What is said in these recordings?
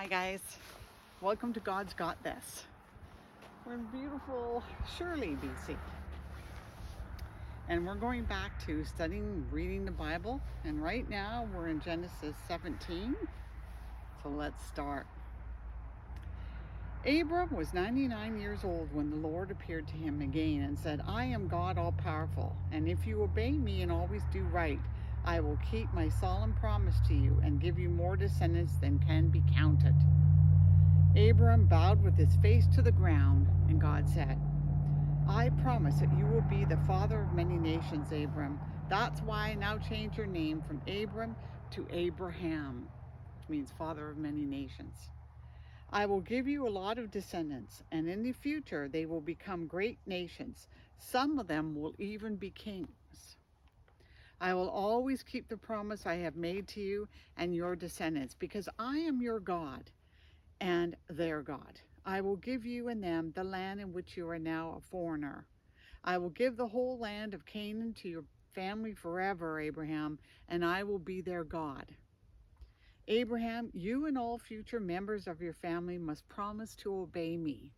Hi guys, welcome to God's Got This. We're in beautiful Shirley, BC. And we're going back to studying, reading the Bible. And right now we're in Genesis 17. So let's start. Abram was 99 years old when the Lord appeared to him again and said, I am God all-powerful, and if you obey me and always do right, I will keep my solemn promise to you and give you more descendants than can be counted. Abram bowed with his face to the ground, and God said, I promise that you will be the father of many nations, Abram. That's why I now change your name from Abram to Abraham, which means father of many nations. I will give you a lot of descendants, and in the future they will become great nations. Some of them will even be kings. I will always keep the promise I have made to you and your descendants, because I am your God and their God. I will give you and them the land in which you are now a foreigner. I will give the whole land of Canaan to your family forever, Abraham, and I will be their God. Abraham, you and all future members of your family must promise to obey me.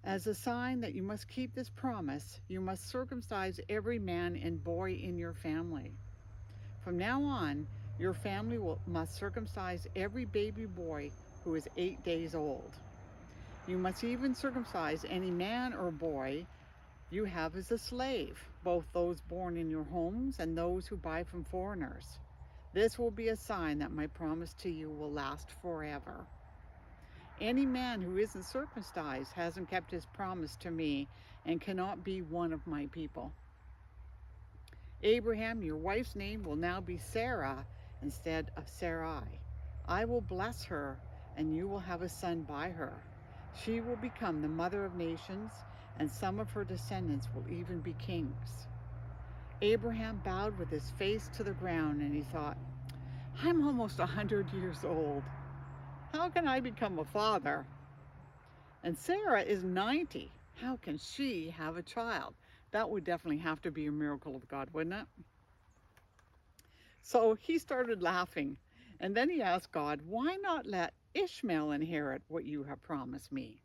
As a sign that you must keep this promise, you must circumcise every man and boy in your family. From now on, your family must circumcise every baby boy who is 8 days old. You must even circumcise any man or boy you have as a slave, both those born in your homes and those who buy from foreigners. This will be a sign that my promise to you will last forever. Any man who isn't circumcised hasn't kept his promise to me and cannot be one of my people. Abraham, your wife's name will now be Sarah instead of Sarai. I will bless her, and you will have a son by her. She will become the mother of nations, and some of her descendants will even be kings. Abraham bowed with his face to the ground, and he thought, I'm almost 100 years old. How can I become a father? And Sarah is 90. How can she have a child? That would definitely have to be a miracle of God, wouldn't it? So he started laughing, and then he asked God, why not let Ishmael inherit what you have promised me?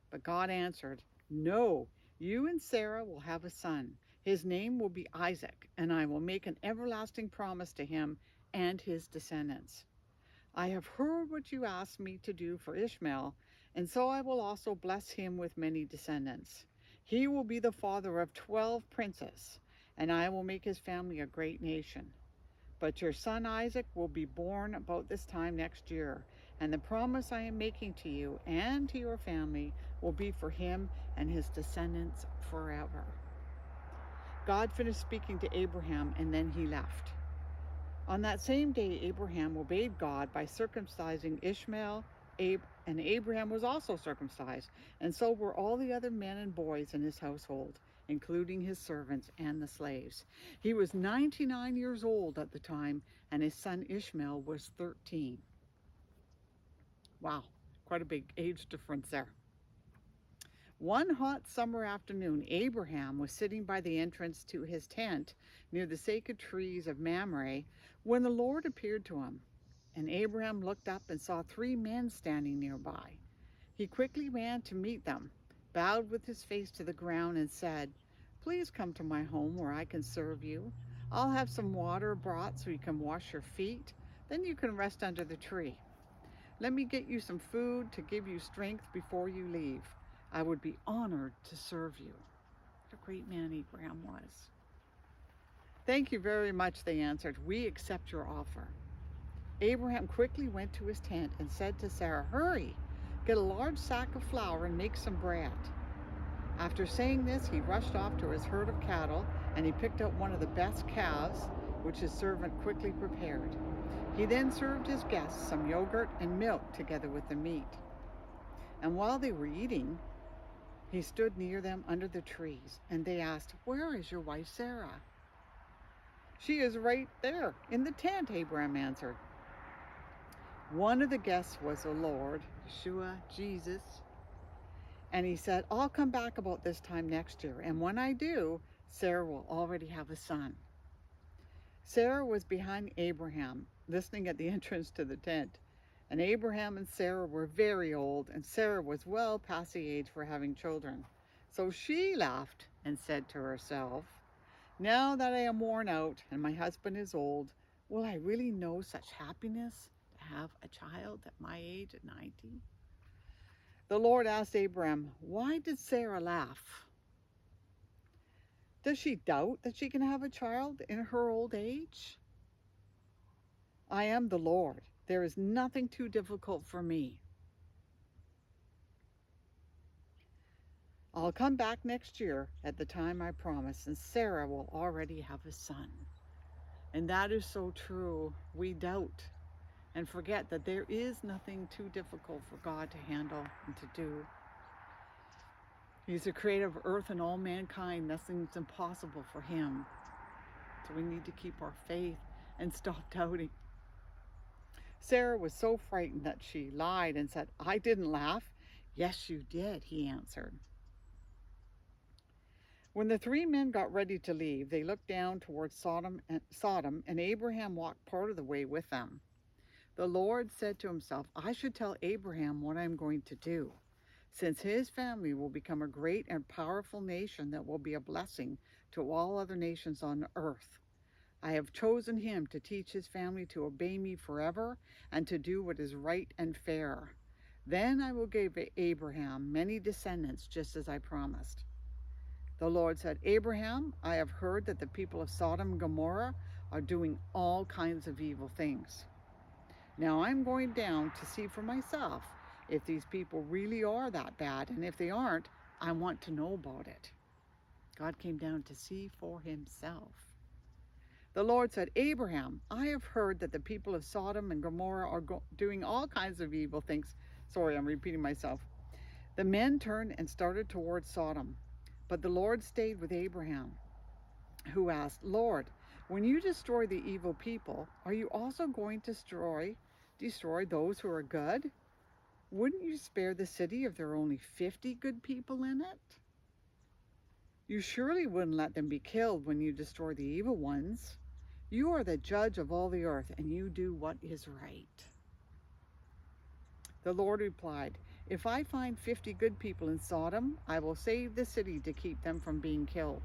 But God answered, no, you and Sarah will have a son. His name will be Isaac, and I will make an everlasting promise to him and his descendants. I have heard what you asked me to do for Ishmael, and so I will also bless him with many descendants. He will be the father of 12 princes, and I will make his family a great nation. But your son Isaac will be born about this time next year, and the promise I am making to you and to your family will be for him and his descendants forever. God finished speaking to Abraham, and then he left. On that same day, Abraham obeyed God by circumcising Ishmael, and Abraham was also circumcised, and so were all the other men and boys in his household, including his servants and the slaves. He was 99 years old at the time, and his son Ishmael was 13. Wow, quite a big age difference there. One hot summer afternoon, Abraham was sitting by the entrance to his tent near the sacred trees of Mamre when the Lord appeared to him. And Abraham looked up and saw 3 men standing nearby. He quickly ran to meet them, bowed with his face to the ground, and said, Please come to my home where I can serve you. I'll have some water brought so you can wash your feet. Then you can rest under the tree. Let me get you some food to give you strength before you leave. I would be honored to serve you. What a great man Abraham was. Thank you very much, they answered. We accept your offer. Abraham quickly went to his tent and said to Sarah, Hurry, get a large sack of flour and make some bread. After saying this, he rushed off to his herd of cattle, and he picked out one of the best calves, which his servant quickly prepared. He then served his guests some yogurt and milk together with the meat. And while they were eating, he stood near them under the trees, and they asked, Where is your wife Sarah? She is right there in the tent, Abraham answered. One of the guests was the Lord, Yeshua, Jesus, and he said, I'll come back about this time next year, and when I do, Sarah will already have a son. Sarah was behind Abraham, listening at the entrance to the tent. And Abraham and Sarah were very old, and Sarah was well past the age for having children. So she laughed and said to herself, now that I am worn out and my husband is old, will I really know such happiness to have a child at my age at 90? The Lord asked Abraham, why did Sarah laugh? Does she doubt that she can have a child in her old age? I am the Lord. There is nothing too difficult for me. I'll come back next year at the time I promised, and Sarah will already have a son. And that is so true. We doubt and forget that there is nothing too difficult for God to handle and to do. He's the creator of earth and all mankind. Nothing's impossible for him. So we need to keep our faith and stop doubting. Sarah was so frightened that she lied and said, I didn't laugh. Yes, you did, he answered. When the three men got ready to leave, they looked down towards Sodom, and Abraham walked part of the way with them. The Lord said to himself, I should tell Abraham what I'm going to do, since his family will become a great and powerful nation that will be a blessing to all other nations on earth. I have chosen him to teach his family to obey me forever and to do what is right and fair. Then I will give Abraham many descendants, just as I promised. The Lord said, Abraham, I have heard that the people of Sodom and Gomorrah are doing all kinds of evil things. Now I'm going down to see for myself if these people really are that bad, and if they aren't, I want to know about it. God came down to see for himself. The Lord said, Abraham, I have heard that the people of Sodom and Gomorrah are doing all kinds of evil things. Sorry, I'm repeating myself. The men turned and started towards Sodom, but the Lord stayed with Abraham, who asked, Lord, when you destroy the evil people, are you also going to destroy those who are good? Wouldn't you spare the city if there are only 50 good people in it? You surely wouldn't let them be killed when you destroy the evil ones. You are the judge of all the earth, and you do what is right. The Lord replied, if I find 50 good people in Sodom, I will save the city to keep them from being killed.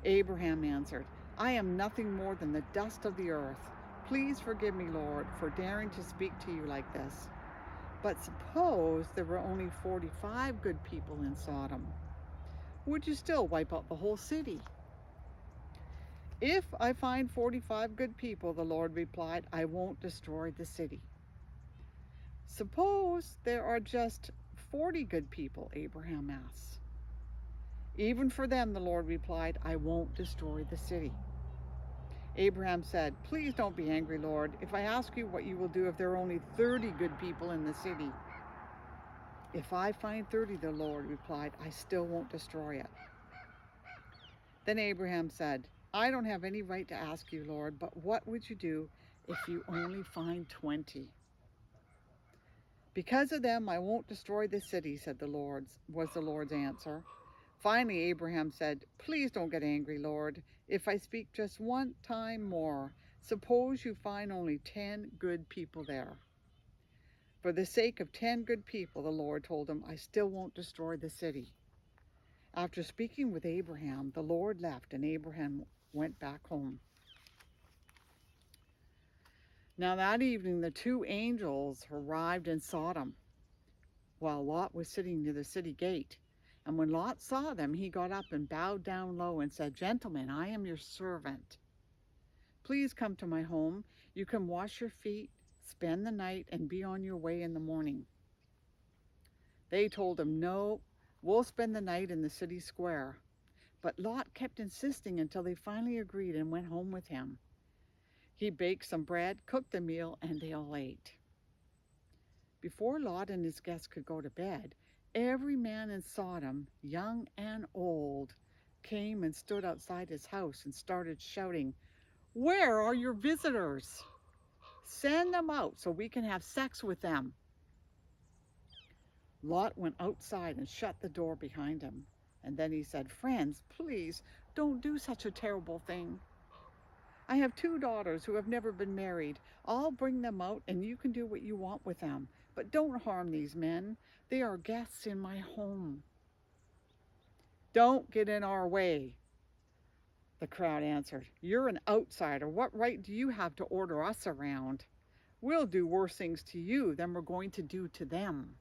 Abraham answered, I am nothing more than the dust of the earth. Please forgive me, Lord, for daring to speak to you like this. But suppose there were only 45 good people in Sodom. Would you still wipe out the whole city? If I find 45 good people, the Lord replied, I won't destroy the city. Suppose there are just 40 good people, Abraham asked. Even for them, the Lord replied, I won't destroy the city. Abraham said, please don't be angry, Lord, if I ask you what you will do if there are only 30 good people in the city. If I find 30, the Lord replied, I still won't destroy it. Then Abraham said, I don't have any right to ask you, Lord, but what would you do if you only find 20? Because of them, I won't destroy the city, was the Lord's answer. Finally, Abraham said, please don't get angry, Lord, if I speak just one time more. Suppose you find only 10 good people there. For the sake of 10 good people, the Lord told him, I still won't destroy the city. After speaking with Abraham, the Lord left, and Abraham went back home. Now that evening, the two angels arrived in Sodom, while Lot was sitting near the city gate. And when Lot saw them, he got up and bowed down low and said, Gentlemen, I am your servant. Please come to my home. You can wash your feet, spend the night, and be on your way in the morning. They told him, no, we'll spend the night in the city square. But Lot kept insisting until they finally agreed and went home with him. He baked some bread, cooked a meal, and they all ate. Before Lot and his guests could go to bed, every man in Sodom, young and old, came and stood outside his house and started shouting, Where are your visitors? Send them out so we can have sex with them. Lot went outside and shut the door behind him. And then he said, Friends, please don't do such a terrible thing. I have 2 daughters who have never been married. I'll bring them out and you can do what you want with them. But don't harm these men. They are guests in my home. Don't get in our way, the crowd answered. You're an outsider. What right do you have to order us around? We'll do worse things to you than we're going to do to them.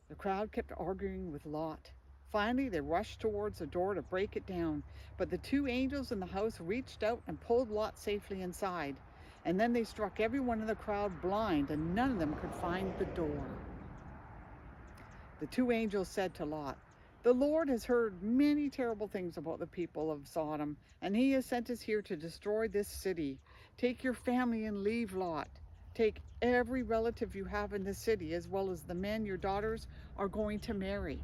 The crowd kept arguing with Lot. Finally, they rushed towards the door to break it down, but the 2 angels in the house reached out and pulled Lot safely inside. And then they struck everyone in the crowd blind, and none of them could find the door. The 2 angels said to Lot, "The Lord has heard many terrible things about the people of Sodom, and he has sent us here to destroy this city. Take your family and leave, Lot. Take every relative you have in the city, as well as the men your daughters are going to marry."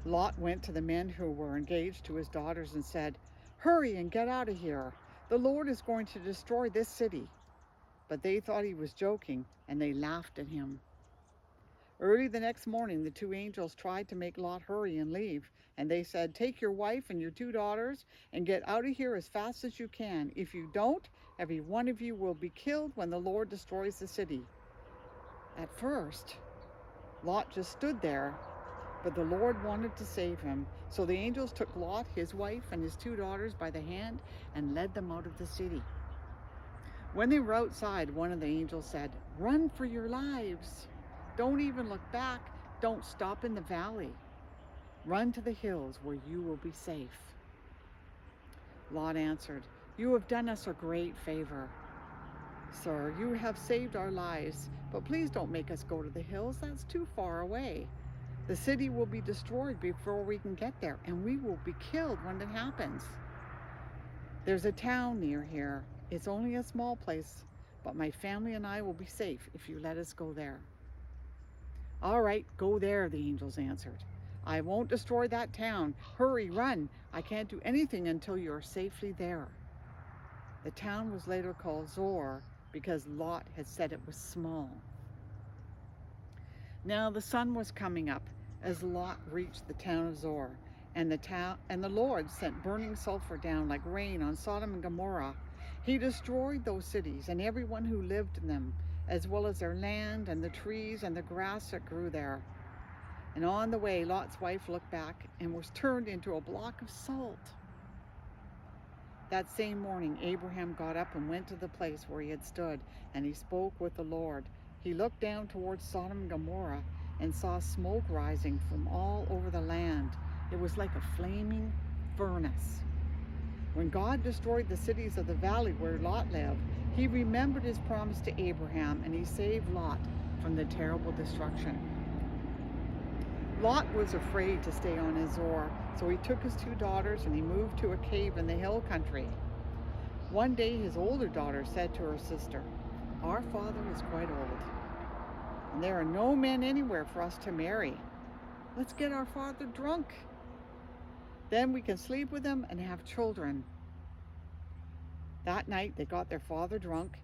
Lot went to the men who were engaged to his daughters and said, "Hurry and get out of here. The Lord is going to destroy this city." But they thought he was joking, and they laughed at him. Early the next morning, the 2 angels tried to make Lot hurry and leave, and they said, "Take your wife and your 2 daughters and get out of here as fast as you can. If you don't, every one of you will be killed when the Lord destroys the city." At first, Lot just stood there, but the Lord wanted to save him. So the angels took Lot, his wife, and his 2 daughters by the hand and led them out of the city. When they were outside, one of the angels said, "Run for your lives. Don't even look back. Don't stop in the valley. Run to the hills where you will be safe." Lot answered, "You have done us a great favor. Sir, you have saved our lives, but please don't make us go to the hills. That's too far away. The city will be destroyed before we can get there, and we will be killed when it happens. There's a town near here. It's only a small place, but my family and I will be safe if you let us go there." "All right, go there," the angels answered. "I won't destroy that town. Hurry, run. I can't do anything until you're safely there." The town was later called Zor because Lot had said it was small. Now the sun was coming up as Lot reached the town of Zor, and the Lord sent burning sulfur down like rain on Sodom and Gomorrah. He destroyed those cities and everyone who lived in them, as well as their land and the trees and the grass that grew there. And on the way, Lot's wife looked back and was turned into a block of salt. That same morning, Abraham got up and went to the place where he had stood, and he spoke with the Lord. He looked down towards Sodom and Gomorrah and saw smoke rising from all over the land. It was like a flaming furnace. When God destroyed the cities of the valley where Lot lived, he remembered his promise to Abraham, and he saved Lot from the terrible destruction. Lot was afraid to stay on Zor, so he took his 2 daughters and he moved to a cave in the hill country. One day his older daughter said to her sister, "Our father is quite old, and there are no men anywhere for us to marry. Let's get our father drunk. Then we can sleep with him and have children." That night they got their father drunk,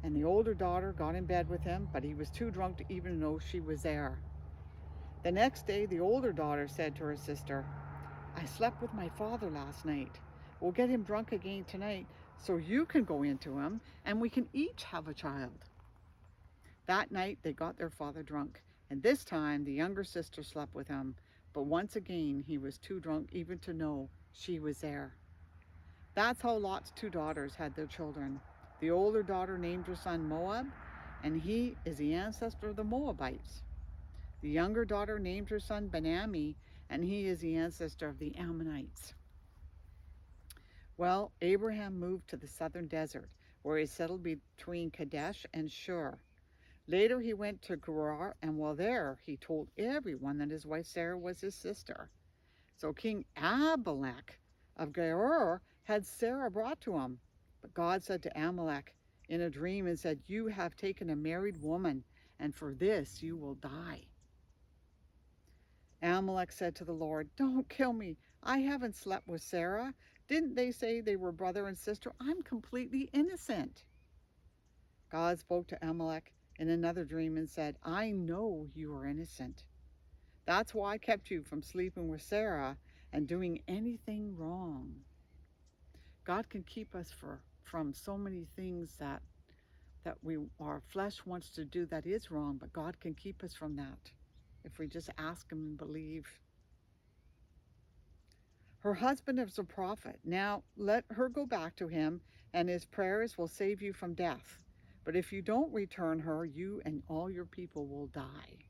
and the older daughter got in bed with him, but he was too drunk to even know she was there. The next day, the older daughter said to her sister, "I slept with my father last night. We'll get him drunk again tonight so you can go into him and we can each have a child." That night, they got their father drunk, and this time the younger sister slept with him, but once again he was too drunk even to know she was there. That's how Lot's 2 daughters had their children. The older daughter named her son Moab, and he is the ancestor of the Moabites. The younger daughter named her son Ben-Ammi, and he is the ancestor of the Ammonites. Well, Abraham moved to the southern desert, where he settled between Kadesh and Shur. Later he went to Gerar, and while there, he told everyone that his wife Sarah was his sister. So King Abimelech of Gerar had Sarah brought to him. But God said to Abimelech in a dream and said, "You have taken a married woman, and for this you will die." Amalek said to the Lord, "Don't kill me. I haven't slept with Sarah. Didn't they say they were brother and sister? I'm completely innocent." God spoke to Amalek in another dream and said, "I know you are innocent. That's why I kept you from sleeping with Sarah and doing anything wrong." God can keep us from so many things that our flesh wants to do that is wrong, but God can keep us from that if we just ask Him and believe. Her husband is a prophet. Now let her go back to him, and his prayers will save you from death. But if you don't return her, you and all your people will die.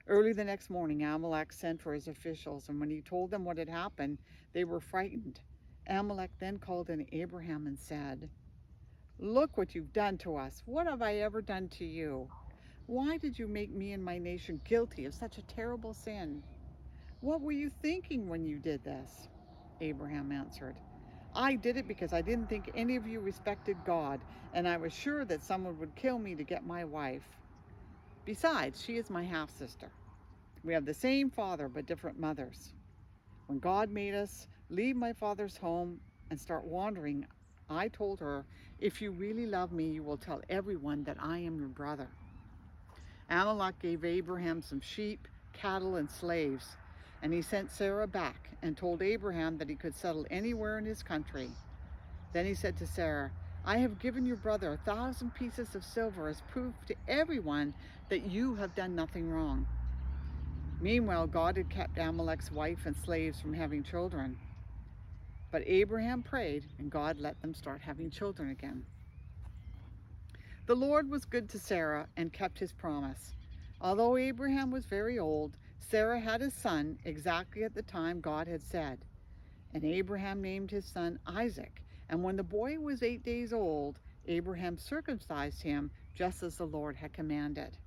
Early the next morning, Amalek sent for his officials, and when he told them what had happened, they were frightened. Amalek then called in Abraham and said, "Look what you've done to us. What have I ever done to you? Why did you make me and my nation guilty of such a terrible sin? What were you thinking when you did this?" Abraham answered, "I did it because I didn't think any of you respected God, and I was sure that someone would kill me to get my wife. Besides, she is my half-sister. We have the same father but different mothers. When God made us leave my father's home and start wandering, I told her, 'If you really love me, you will tell everyone that I am your brother.' Amalek gave Abraham some sheep, cattle, and slaves, and he sent Sarah back and told Abraham that he could settle anywhere in his country. Then he said to Sarah, 'I have given your brother 1,000 pieces of silver as proof to everyone that you have done nothing wrong.' Meanwhile, God had kept Amalek's wife and slaves from having children. But Abraham prayed, and God let them start having children again. The Lord was good to Sarah and kept his promise. Although Abraham was very old, Sarah had a son exactly at the time God had said. And Abraham named his son Isaac. And when the boy was 8 days old, Abraham circumcised him just as the Lord had commanded.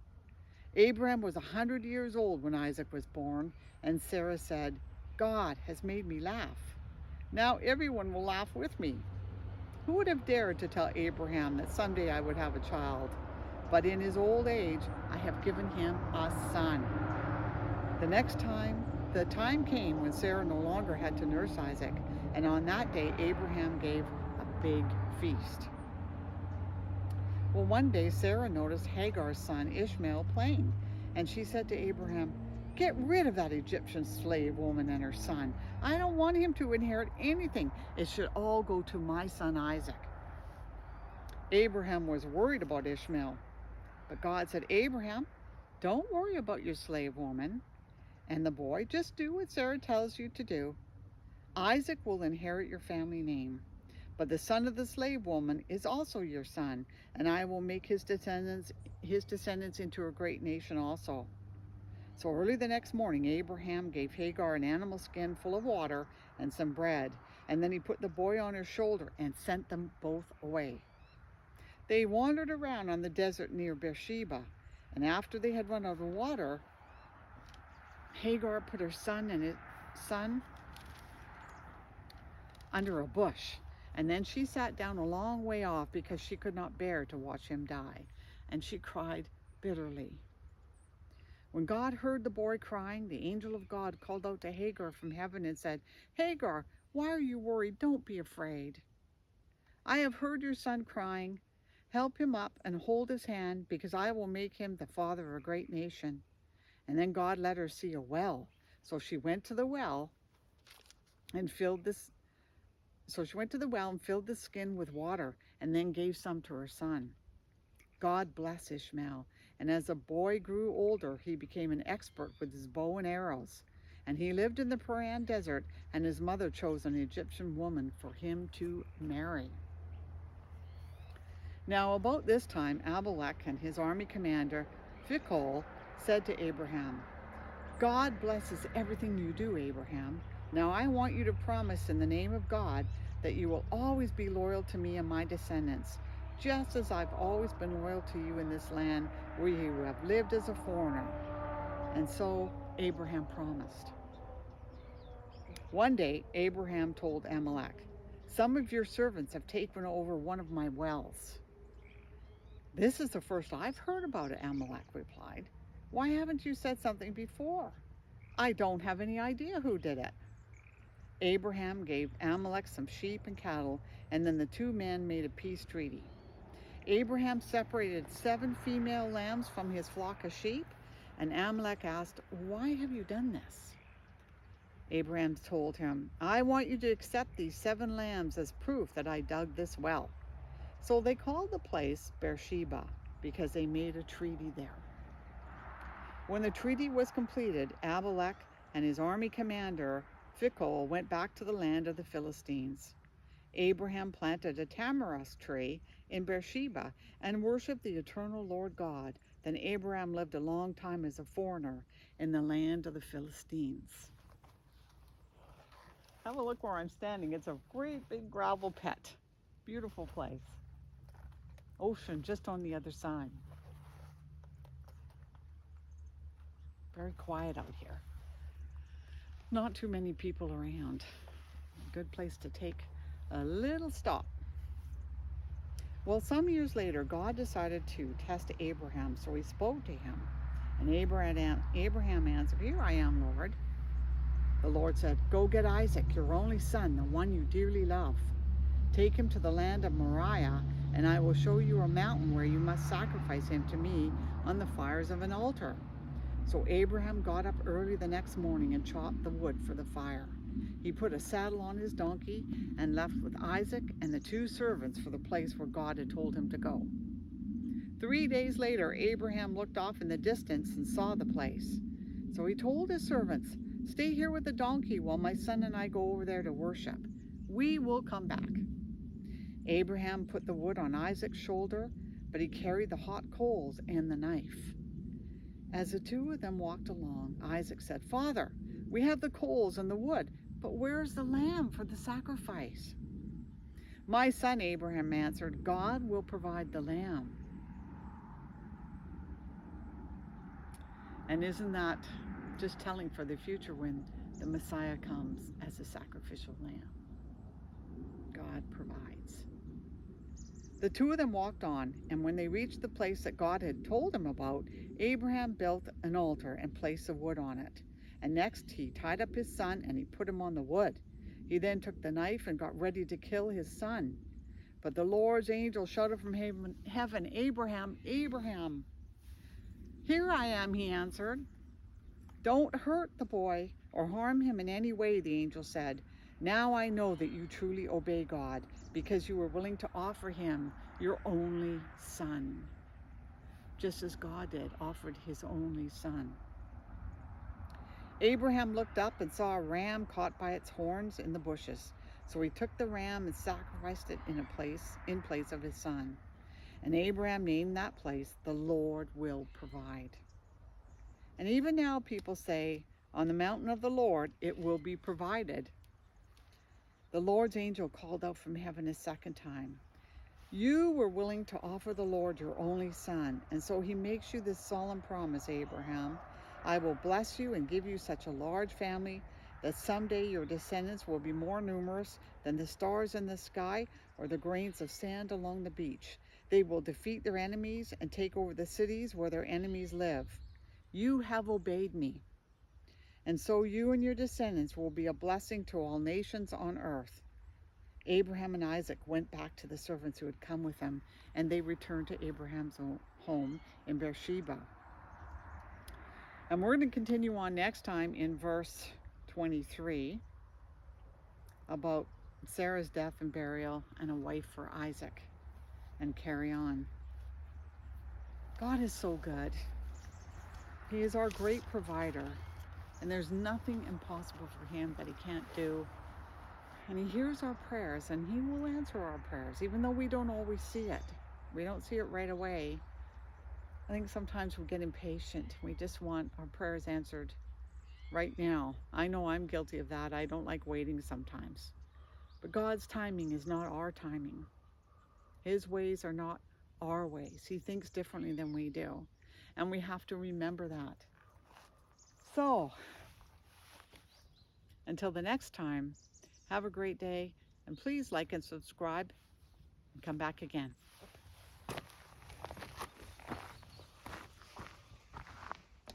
Abraham was 100 years old when Isaac was born, and Sarah said, "God has made me laugh. Now everyone will laugh with me." Who would have dared to tell Abraham that someday I would have a child? But in his old age, I have given him a son. The time came when Sarah no longer had to nurse Isaac, and on that day Abraham gave a big feast. Well, one day Sarah noticed Hagar's son Ishmael playing, and she said to Abraham, "Get rid of that Egyptian slave woman and her son. I don't want him to inherit anything. It should all go to my son Isaac." Abraham was worried about Ishmael, but God said, "Abraham, don't worry about your slave woman and the boy. Just do what Sarah tells you to do. Isaac will inherit your family name. But the son of the slave woman is also your son, and I will make his descendants into a great nation also." So early the next morning, Abraham gave Hagar an animal skin full of water and some bread, and then he put the boy on her shoulder and sent them both away. They wandered around on the desert near Beersheba, and after they had run out of water, Hagar put her son under a bush, and then she sat down a long way off because she could not bear to watch him die, and she cried bitterly. When God heard the boy crying, the angel of God called out to Hagar from heaven and said, "Hagar, why are you worried? Don't be afraid. I have heard your son crying. Help him up and hold his hand, because I will make him the father of a great nation." And then God let her see a well. So she went to the well and filled this filled the skin with water, and then gave some to her son. God blessed Ishmael, and as the boy grew older, he became an expert with his bow and arrows. And he lived in the Paran desert, and his mother chose an Egyptian woman for him to marry. Now about this time, Abimelech and his army commander, Phicol, said to Abraham, "God blesses everything you do, Abraham. Now I want you to promise in the name of God that you will always be loyal to me and my descendants, just as I've always been loyal to you in this land where you have lived as a foreigner." And so Abraham promised. One day, Abraham told Amalek, "Some of your servants have taken over one of my wells." "This is the first I've heard about it," Amalek replied. "Why haven't you said something before?" "I don't have any idea who did it." Abraham gave Amalek some sheep and cattle, and then the two men made a peace treaty. Abraham separated 7 female lambs from his flock of sheep, and Amalek asked, "Why have you done this?" Abraham told him, I want you to accept these 7 lambs as proof that I dug this well. So they called the place Beersheba because they made a treaty there. When the treaty was completed, Abimelech and his army commander Phicol went back to the land of the Philistines. Abraham planted a tamarisk tree in Beersheba and worshiped the eternal Lord God. Then Abraham lived a long time as a foreigner in the land of the Philistines. Have a look where I'm standing. It's a great big gravel pit. Beautiful place. Ocean just on the other side. Very quiet out here. Not too many people around. A good place to take a little stop. Well, some years later, God decided to test Abraham, so he spoke to him. And Abraham answered, Here I am, Lord. The Lord said, Go get Isaac, your only son, the one you dearly love. Take him to the land of Moriah, and I will show you a mountain where you must sacrifice him to me on the fires of an altar. So Abraham got up early the next morning and chopped the wood for the fire. He put a saddle on his donkey and left with Isaac and the 2 servants for the place where God had told him to go. 3 days later, Abraham looked off in the distance and saw the place. So he told his servants, Stay here with the donkey while my son and I go over there to worship. We will come back. Abraham put the wood on Isaac's shoulder, but he carried the hot coals and the knife. As the 2 of them walked along, Isaac said, Father, we have the coals and the wood, but where is the lamb for the sacrifice? My son, Abraham answered, God will provide the lamb. And isn't that just telling for the future when the Messiah comes as a sacrificial lamb? God provides. The 2 of them walked on, and when they reached the place that God had told him about, Abraham built an altar and placed the wood on it. And next he tied up his son and he put him on the wood. He then took the knife and got ready to kill his son. But the Lord's angel shouted from heaven, Abraham, Abraham. Here I am, he answered. Don't hurt the boy or harm him in any way, the angel said. Now I know that you truly obey God, because you were willing to offer him your only son, just as God did, offered his only son. Abraham looked up and saw a ram caught by its horns in the bushes. So he took the ram and sacrificed it in place of his son. And Abraham named that place, The Lord Will Provide. And even now people say, on the mountain of the Lord, it will be provided. The Lord's angel called out from heaven a second time. You were willing to offer the Lord your only son, and so he makes you this solemn promise, Abraham. I will bless you and give you such a large family that someday your descendants will be more numerous than the stars in the sky or the grains of sand along the beach. They will defeat their enemies and take over the cities where their enemies live. You have obeyed me. And so you and your descendants will be a blessing to all nations on earth. Abraham and Isaac went back to the servants who had come with them, and they returned to Abraham's home in Beersheba. And we're going to continue on next time in verse 23 about Sarah's death and burial and a wife for Isaac, and carry on. God is so good. He is our great provider. And there's nothing impossible for him that he can't do. And he hears our prayers, and he will answer our prayers, even though we don't always see it. We don't see it right away. I think sometimes we get impatient. We just want our prayers answered right now. I know I'm guilty of that. I don't like waiting sometimes. But God's timing is not our timing. His ways are not our ways. He thinks differently than we do. And we have to remember that. So, until the next time, have a great day, and please like and subscribe and come back again.